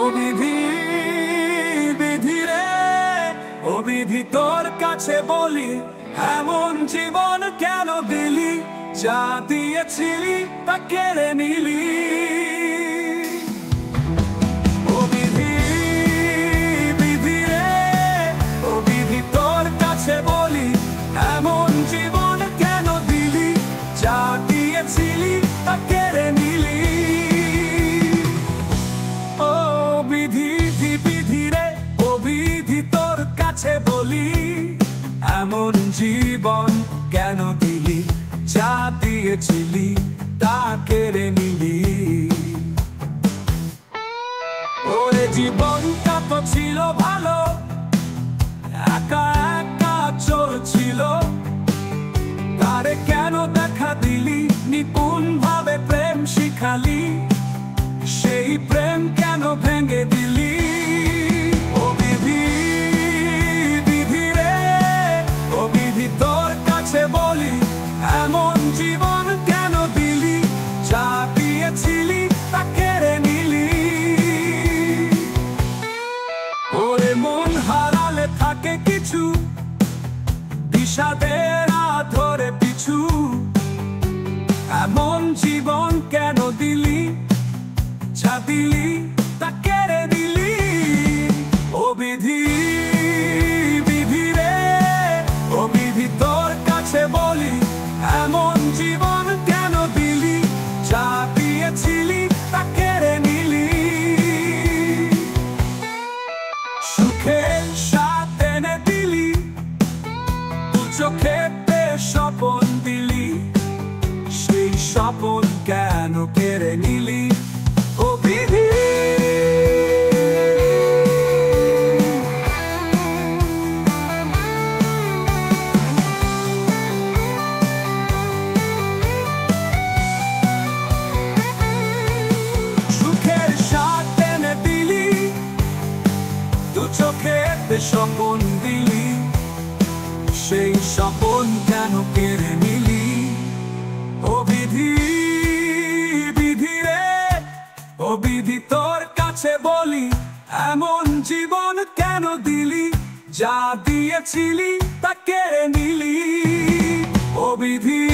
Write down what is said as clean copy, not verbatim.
ও বিধি, বিধি রে, ও বিধি তোর কাছে বলি, এমন জীবন কেন দিলি? যা দিয়েছিলি তা কেড়ে নিলি। ও বিধি, বিধি রে, ও বিধি তোর কাছে বলি, এমন জীবন কেন দিলি? যা দিয়েছিলি তা কেড়ে নিলি। ও বিধি, বিধি রে, ও বিধি তোর কাছে বলি, এমন জীবন কেন দিলি? যা দিয়েছিলি তা কেড়ে নিলি। ওরে জীবনটা তো ছিল ভালো, একা একা চলছিল, তারে কেন দেখা দিলি? নিপুণ ভাবে প্রেম শিখালি, সেই প্রেম কেন ভেঙে দিলি? ও বিধি, বিধি রে, ও বিধি তোর কাছে বলি, এমন জীবন কেন দিলি? যা দিয়েছিলি তা কেড়ে নিলি। ওরে মন হারালে থাকে কিছু, বিষাদের ধরে পিছু, এমন জীবন কেন দিলি? যা দিলি তা কেড়ে দিলি। ও বিধি, বিধি রে, ও বিধি তোর কাছে বলি, এমন জীবন কেন দিলি? যা দিয়েছিলি তা কেড়ে নিলি। সুখের স্বাদ এনে দিলি, দু চোখেতে স্বপন দিলি, সেই স্বপন কেন কেড়ে নিলি? ও বিধি, সুখের স্বাদ এনে দিলি, দু চোখেতে স্বপন দিলি, সেই স্বপন কেন কেড়ে নিলি? ও বিধি, বিধি রে, ও বিধি তোর কাছে বলি, এমন জীবন কেন দিলি? যা দিয়েছিলি তা কেড়ে নিলি। ও বিধি।